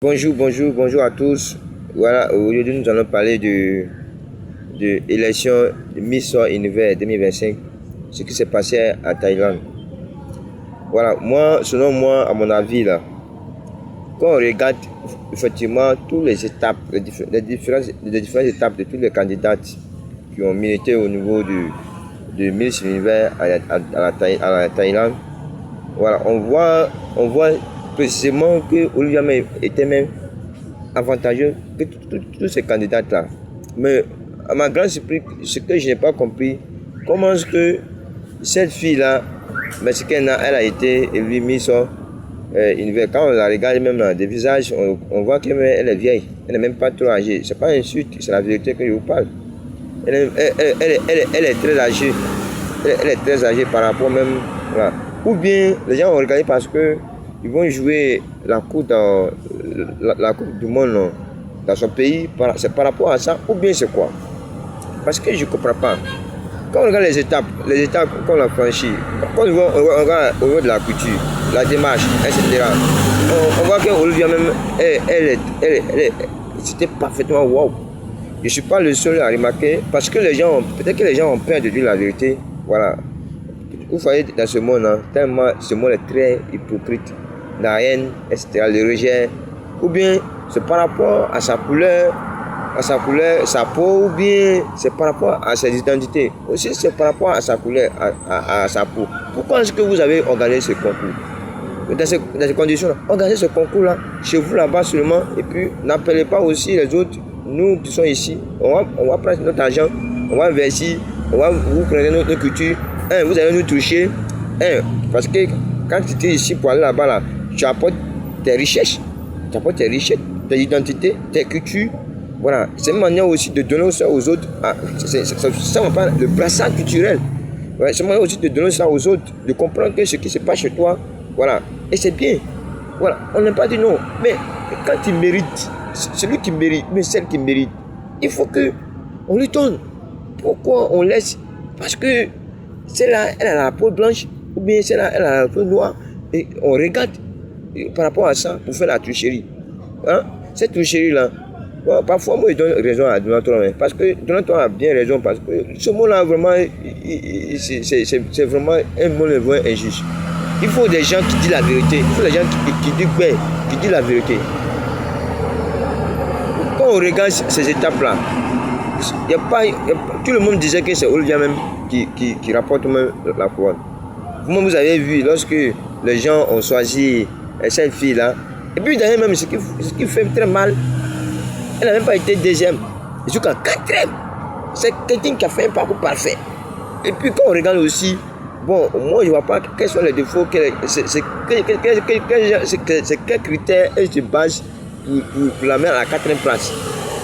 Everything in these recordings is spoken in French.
Bonjour à tous. Voilà, aujourd'hui nous allons parler de l'élection de Miss Univers 2025, ce qui s'est passé à Thaïlande. Voilà, selon moi, à mon avis, là, quand on regarde effectivement toutes les étapes, les différentes étapes de toutes les candidates qui ont milité au niveau de Miss Univers à la Thaïlande, voilà, on voit précisément que Olivia May était même avantageux que tous ces candidats-là. Mais à ma grande surprise, ce que je n'ai pas compris, comment est-ce que cette fille-là, mexicaine, elle a été élue Miss Univers. Quand on la regarde même dans des visages, on voit qu'elle est vieille. Elle n'est même pas trop âgée. C'est pas une insulte, c'est la vérité que je vous parle. Elle est très âgée. Elle est très âgée par rapport même. Voilà. Ou bien les gens ont regardé parce que ils vont jouer la coupe du monde dans son pays. C'est par rapport à ça, ou bien c'est quoi? Parce que je ne comprends pas. Quand on regarde les étapes qu'on a franchies, quand on regarde au niveau de la couture, la démarche, etc., on voit qu'Olivia même, c'était parfaitement wow. Je ne suis pas le seul à remarquer, parce que peut-être que les gens ont peur de dire la vérité. Voilà. Vous voyez, dans ce monde, tellement ce monde est très hypocrite. La haine, etc., le rejet, ou bien c'est par rapport à sa couleur, sa peau, ou bien c'est par rapport à ses identités. Aussi, c'est par rapport à sa couleur, à sa peau. Pourquoi est-ce que vous avez organisé ce concours? Dans ces conditions-là, organisez ce concours-là, chez vous là-bas seulement, et puis n'appelez pas aussi les autres, nous qui sommes ici. On va prendre notre argent, on va investir, vous prenez notre culture, vous allez nous toucher, parce que quand tu es ici pour aller là-bas, là, tu apportes tes richesses, tes identités, tes cultures. Voilà, c'est une manière aussi de donner ça aux autres. Ça on parle le brassage culturel. Ouais, c'est une manière aussi de donner ça aux autres, de comprendre que ce qui se passe chez toi, voilà, et c'est bien. Voilà, on n'a pas dit non, mais quand il mérite, celui qui mérite, mais celle qui mérite, il faut que on lui donne. Pourquoi on laisse? Parce que celle-là, elle a la peau blanche, ou bien celle-là, elle a la peau noire, et on regarde par rapport à ça pour faire la tricherie. Hein? Cette tricherie-là, bon, parfois moi je donne raison à Donald Trump, parce que Donald Trump a bien raison, parce que ce mot-là vraiment, c'est vraiment un mot injuste. Il faut des gens qui disent la vérité, il faut des gens qui disent la vérité. Quand on regarde ces étapes-là, tout le monde disait que c'est Olivia même qui rapporte même la couronne. Vous avez vu, lorsque les gens ont choisi cette fille-là, et puis d'ailleurs même ce qui fait très mal, elle n'a même pas été deuxième, jusqu'à quatrième. C'est quelqu'un qui a fait un parcours parfait. Et puis quand on regarde aussi, bon, moi je ne vois pas quels sont les défauts, c'est quels critères elle se base pour la mettre à la quatrième place.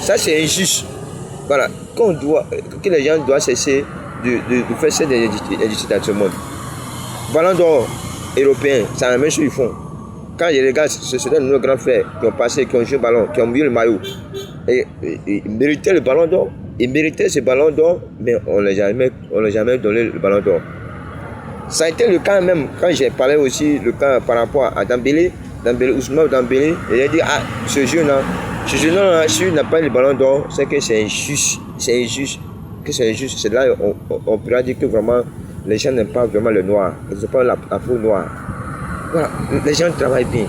Ça c'est injuste. Voilà, que les gens doivent cesser de faire cette injustice dans ce monde. Ballon d'or européen, c'est la même chose qu'ils font. Quand je regarde, ce sont nos grands frères qui ont passé, qui ont joué le ballon, qui ont mis le maillot. Et ils méritaient le ballon d'or. Ils méritaient ce ballon d'or, mais on ne l'a jamais donné le ballon d'or. Ça a été le cas même, quand j'ai parlé aussi, le cas par rapport à Ousmane Dembélé, il a dit, ce jeune-là, s'il n'a pas le ballon d'or, c'est que c'est injuste. C'est injuste. C'est là on pourra dire que vraiment, les gens n'aiment pas vraiment le noir. Ils n'ont pas la peau noire. Voilà, les gens travaillent bien.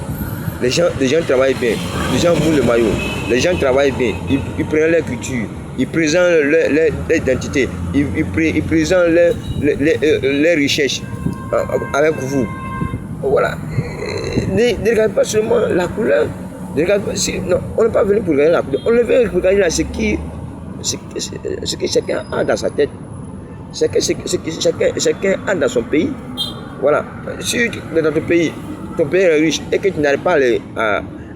Les gens travaillent bien. Les gens mouillent le maillot. Les gens travaillent bien. Ils prennent leur culture. Ils présentent leur identité. Ils présentent leur richesse avec vous. Voilà. Ne regardez pas seulement la couleur. Non, on n'est pas venu pour regarder la couleur. On est venu pour regarder ce que chacun a dans sa tête. Ce que chacun a dans son pays. Voilà. Si dans ton pays est riche et que tu n'arrives pas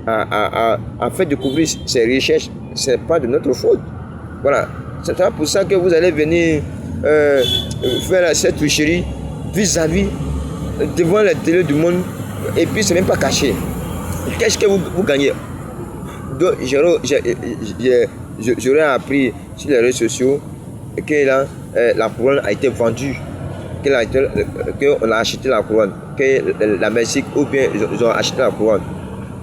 à faire découvrir ses richesses, ce n'est pas de notre faute. Voilà. C'est pour ça que vous allez venir faire cette tricherie vis-à-vis devant la télé du monde, et puis c'est même pas caché. Qu'est-ce que vous gagnez? Donc, j'aurais appris sur les réseaux sociaux que là, la couronne a été vendue, qu'on a acheté la couronne, que la Mexique, ou bien ils ont acheté la couronne,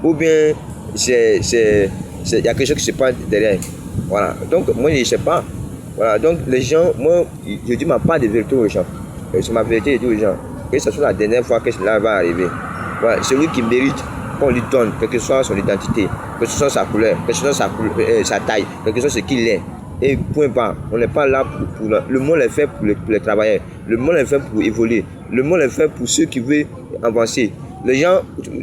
ou bien il y a quelque chose qui se passe derrière. Voilà. Donc, moi, je ne sais pas. Voilà. Donc, les gens, moi, je dis ma part de vérité aux gens. C'est ma vérité, je dis aux gens. Que ce soit la dernière fois que cela va arriver. Voilà. Celui qui mérite qu'on lui donne, quelle que soit son identité, que ce soit sa couleur, que ce soit sa taille, quel que soit ce qu'il est. Et point barre. On n'est pas là pour le monde est fait pour les travailleurs. Le monde est fait pour évoluer. Le monde est fait pour ceux qui veulent avancer. Les gens,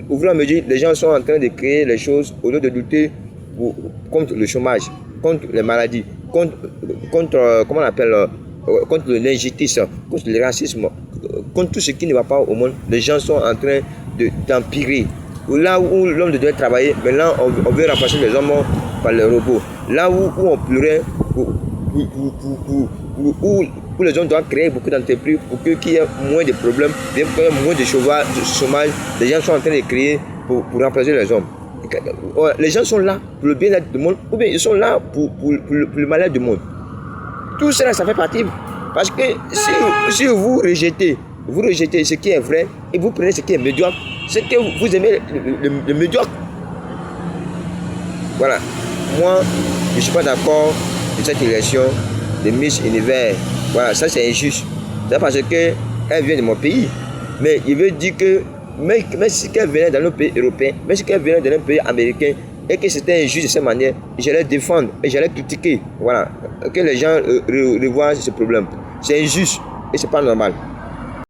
au fur et à mesure, les gens sont en train de créer les choses au lieu de lutter contre le chômage, contre les maladies, contre comment on appelle, contre l'injustice, contre le racisme, contre tout ce qui ne va pas au monde. Les gens sont en train d'empirer. Là où l'homme devait travailler, maintenant on veut remplacer les hommes par les robots. Là où on pleurait, où les gens doivent créer beaucoup d'entreprises pour qu'il y ait moins de problèmes, pour qu'il y ait moins de chômage, les gens sont en train de créer pour remplacer les hommes. Les gens sont là pour le bien-être du monde, ou bien ils sont là pour le malheur du monde. Tout cela, ça fait partie. Parce que si vous rejetez ce qui est vrai et vous prenez ce qui est médiocre, c'est que vous aimez le médiocre. Voilà. Moi, je ne suis pas d'accord de cette élection de Miss Univers. Voilà, ça c'est injuste. C'est parce qu'elle vient de mon pays. Mais il veut dire que, même si elle venait dans nos pays européens, même si elle venait dans nos pays américains, et que c'était injuste de cette manière, j'allais défendre et j'allais critiquer. Voilà. Que les gens revoient ce problème. C'est injuste et c'est pas normal.